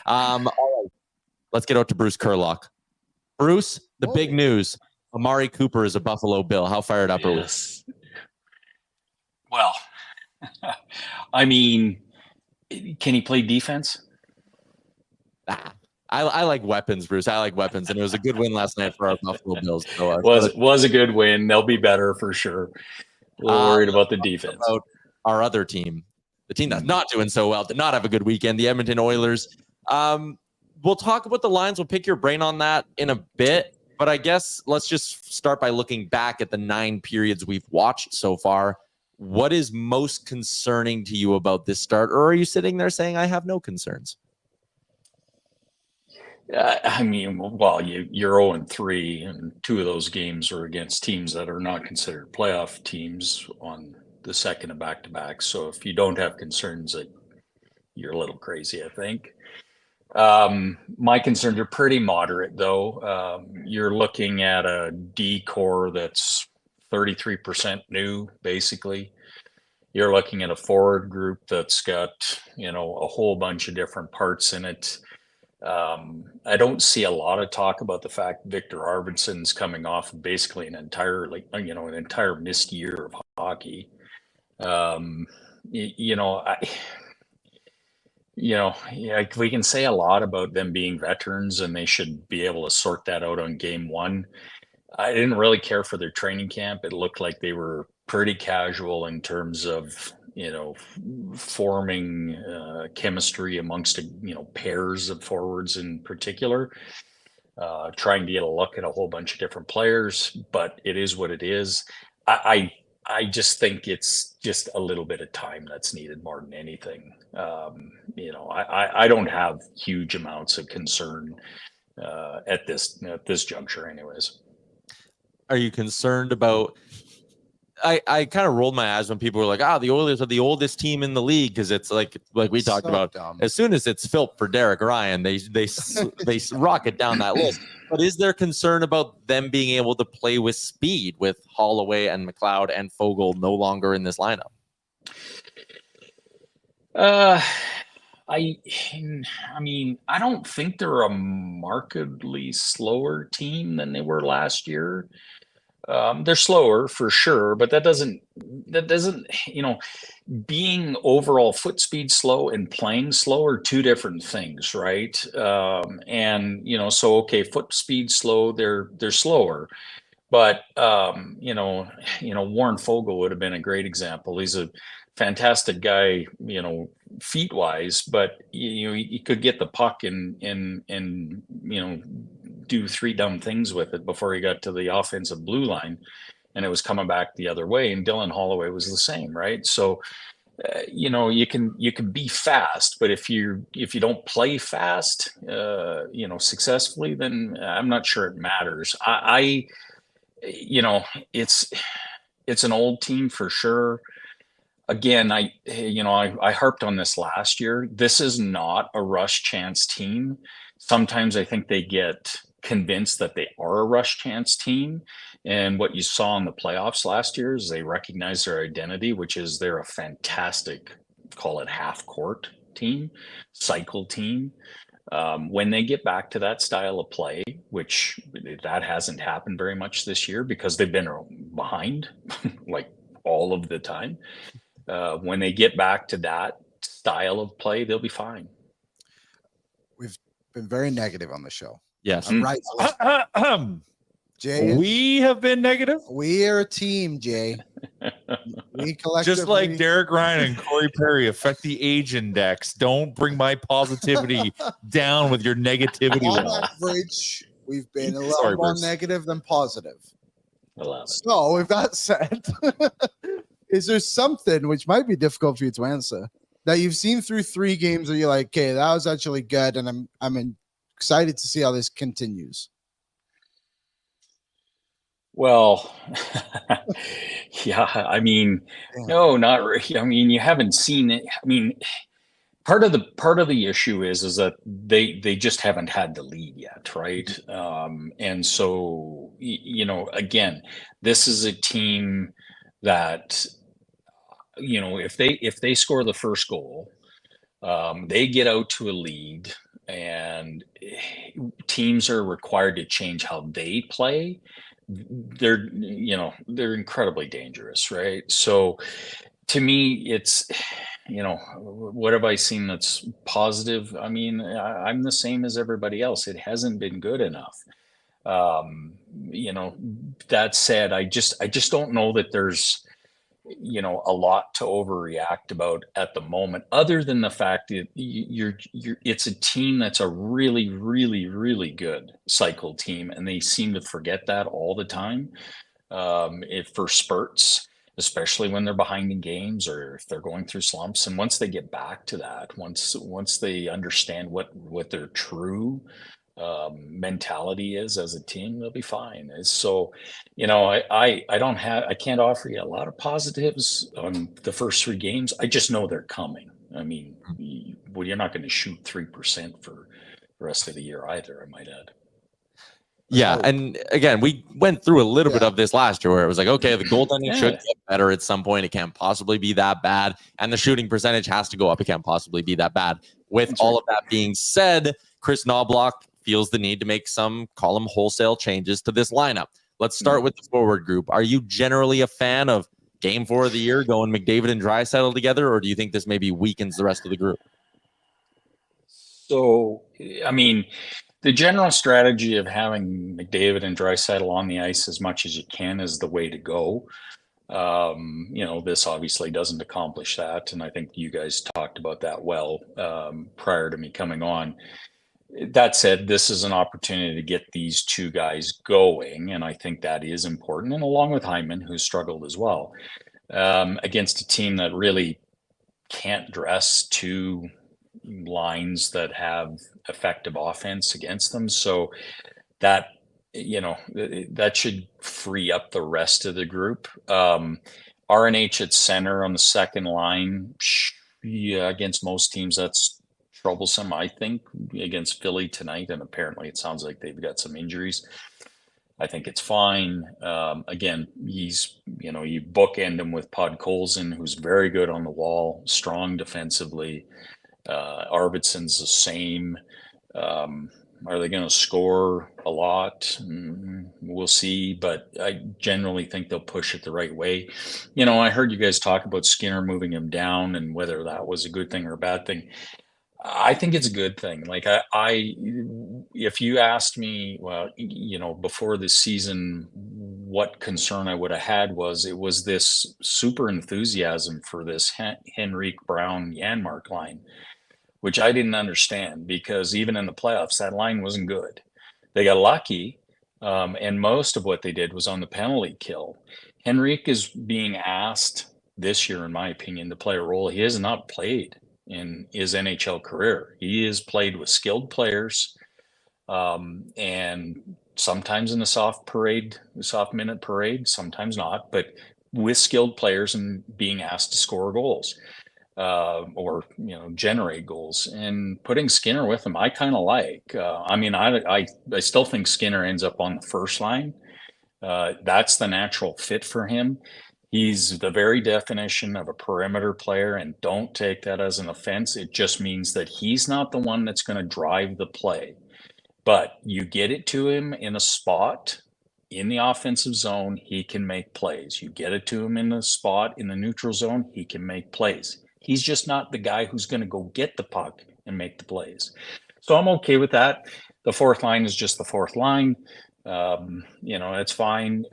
All right, let's get out to Bruce Curlock. Bruce, the big news: Amari Cooper is a Buffalo Bill. How fired up are we? Well, I mean, can he play defense? I like weapons, Bruce. I like weapons, and it was a good win last night for our Buffalo Bills. So, was a good win. They'll be better for sure. A little worried about the defense. About our other team, the team that's not doing so well, did not have a good weekend, the Edmonton Oilers. We'll talk about the lines. We'll pick your brain on that in a bit. But I guess let's just start by looking back at the 9 periods we've watched so far. What is most concerning to you about this start? Or are you sitting there saying, I have no concerns? I mean, well, you're 0-3, and 2 of those games are against teams that are not considered playoff teams on the second of back-to-back. So if you don't have concerns, you're a little crazy, I think. My concerns are pretty moderate, though. You're looking at a D core that's 33% new, basically. You're looking at a forward group that's got, a whole bunch of different parts in it. I don't see a lot of talk about the fact Victor Arvidsson's coming off basically an entire missed year of hockey. We can say a lot about them being veterans and they should be able to sort that out on game 1. I didn't really care for their training camp. It looked like they were pretty casual in terms of, forming chemistry amongst, pairs of forwards in particular, trying to get a look at a whole bunch of different players, but it is what it is. I just think it's just a little bit of time that's needed more than anything. I don't have huge amounts of concern at this juncture anyways. Are you concerned about... I kind of rolled my eyes when people were like, the Oilers are the oldest team in the league, because it's like we talked about, dumb. As soon as it's filled for Derek Ryan, they rocket down that list. But is there concern about them being able to play with speed with Holloway and McLeod and Fogle no longer in this lineup? I mean, I don't think they're a markedly slower team than they were last year. They're slower for sure, but that doesn't, being overall foot speed slow and playing slow are 2 different things, right? Foot speed slow, they're slower, but Warren Fogle would have been a great example. He's a fantastic guy, feet wise, but he could get the puck and do 3 dumb things with it before he got to the offensive blue line, and it was coming back the other way. And Dylan Holloway was the same, right? So, you can be fast, but if you don't play fast, successfly, then I'm not sure it matters. It's an old team for sure. Again, I harped on this last year. This is not a rush chance team. Sometimes I think they get convinced that they are a rush chance team. And what you saw in the playoffs last year is they recognize their identity, which is they're a fantastic, call it half court team, cycle team. When they get back to that style of play, which that hasn't happened very much this year because they've been behind like all of the time. When they get back to that style of play, they'll be fine. We've been very negative on the show. Yes. Right. Jay, we have been negative. We are a team, Jay. We collectively, just like Derek Ryan and Corey Perry, affect the age index. Don't bring my positivity down with your negativity. On average, we've been a little more negative than positive. I love it. So, with that said, is there something which might be difficult for you to answer that you've seen through 3 games that you're like, okay, that was actually good, and I'm excited to see how this continues? Well, yeah, I mean, no, not really. I mean, you haven't seen it. I mean, part of the issue is that they just haven't had the lead yet, right? And so, again, this is a team that, if they score the first goal, they get out to a lead, teams are required to change how they play, they're incredibly dangerous, right? So to me, it's, what have I seen that's positive? I mean, I'm the same as everybody else. It hasn't been good enough. That said, I just don't know that there's, a lot to overreact about at the moment, other than the fact that it's a team that's a really, really, really good cycle team, and they seem to forget that all the time. For spurts, especially when they're behind in games or if they're going through slumps. And once they get back to that, once they understand what their true mentality is as a team, they'll be fine. So, I can't offer you a lot of positives on the first 3 games. I just know they're coming. I mean, you're not going to shoot 3% for the rest of the year either, I might add. Yeah, and again, we went through a little bit of this last year where it was like, okay, the goaltending should get better at some point. It can't possibly be that bad. And the shooting percentage has to go up. It can't possibly be that bad. With all of that being said, Chris Knobloch feels the need to make some, call them wholesale changes to this lineup. Let's start with the forward group. Are you generally a fan of game 4 of the year going McDavid and Draisaitl together, or do you think this maybe weakens the rest of the group? So, I mean, the general strategy of having McDavid and Draisaitl on the ice as much as you can is the way to go. This obviously doesn't accomplish that, and I think you guys talked about that well prior to me coming on. That said, this is an opportunity to get these 2 guys going, and I think that is important. And along with Hyman, who struggled as well, against a team that really can't dress 2 lines that have effective offense against them. So that should free up the rest of the group. RNH at center on the second line, against most teams that's troublesome. I think against Philly tonight, and apparently it sounds like they've got some injuries, I think it's fine. Again, he's, you bookend him with Podkolzin, who's very good on the wall, strong defensively. Arvidsson's the same. Are they going to score a lot? We'll see, but I generally think they'll push it the right way. I heard you guys talk about Skinner moving him down and whether that was a good thing or a bad thing. I think it's a good thing. Like if you asked me, before this season, what concern I would have had was this super enthusiasm for this Henrique Brown Janmark line, which I didn't understand, because even in the playoffs, that line wasn't good. They got lucky, and most of what they did was on the penalty kill. Henrique is being asked this year, in my opinion, to play a role he has not played in his NHL career. He has played with skilled players, and sometimes in the soft minute parade, sometimes not, but with skilled players and being asked to score goals. Or generate goals, and putting Skinner with him, I kind of like. I still think Skinner ends up on the first line. That's the natural fit for him. He's the very definition of a perimeter player, and don't take that as an offense. It just means that he's not the one that's going to drive the play, but you get it to him in a spot in the offensive zone, he can make plays. You get it to him in the spot in the neutral zone, he can make plays. He's just not the guy who's going to go get the puck and make the plays. So I'm okay with that. The fourth line is just the fourth line. It's fine.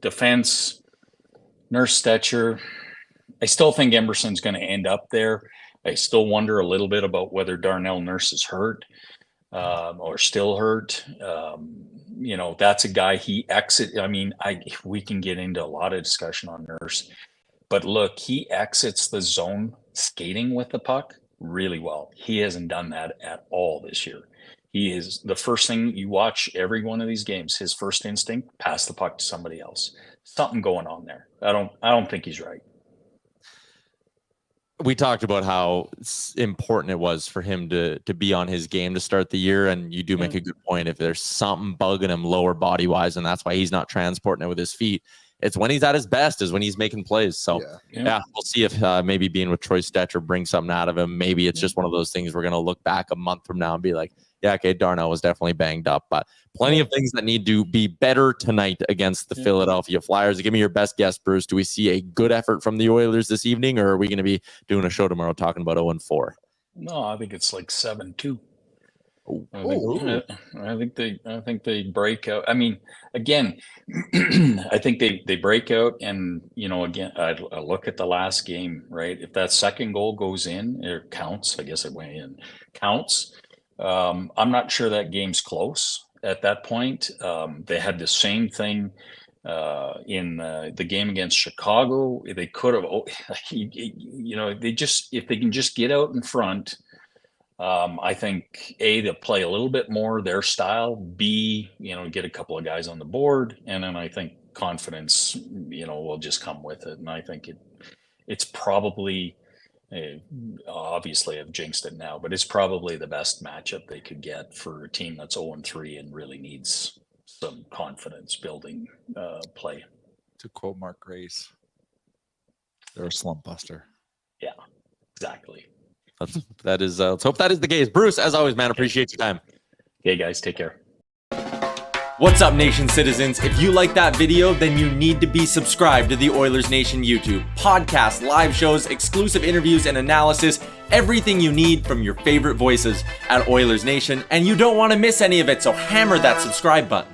Defense, Nurse, Stetcher. I still think Emberson's going to end up there. I still wonder a little bit about whether Darnell Nurse is hurt or still hurt. That's a guy we can get into a lot of discussion on Nurse. But look, he exits the zone skating with the puck really well. He hasn't done that at all this year. He is the first thing you watch every one of these games. His first instinct, pass the puck to somebody else. Something going on there. I don't think he's right. We talked about how important it was for him to be on his game to start the year, and you do make a good point. If there's something bugging him lower body wise, and that's why he's not transporting it with his feet. it's when he's at his best is when he's making plays. So yeah, we'll see if maybe being with Troy Stetcher brings something out of him. Maybe it's just one of those things we're going to look back a month from now and be like, yeah, okay, Darnell was definitely banged up, but plenty of things that need to be better tonight against the Philadelphia Flyers. Give me your best guess, Bruce. Do we see a good effort from the Oilers this evening, or are we going to be doing a show tomorrow talking about 0-4? No, I think it's like 7-2. I think they break out. I mean, again, I think they break out, and again, I look at the last game, right? If that second goal goes in, it counts. I guess it went in, counts. I'm not sure that game's close at that point. They had the same thing in the game against Chicago. They could have, if they can just get out in front. I think they'll play a little bit more their style. B, get a couple of guys on the board, and then I think confidence, will just come with it. And I think it's probably. Obviously I've jinxed it now, but it's probably the best matchup they could get for a team that's 0-3 and really needs some confidence building play. To quote Mark Grace, they're a slump buster. Yeah, exactly. Let's hope that is the case. Bruce, as always, man, appreciate your time. Okay, guys, take care. What's up, Nation citizens? If you like that video, then you need to be subscribed to the Oilers Nation YouTube. Podcasts, live shows, exclusive interviews, and analysis. Everything you need from your favorite voices at Oilers Nation. And you don't want to miss any of it, so hammer that subscribe button.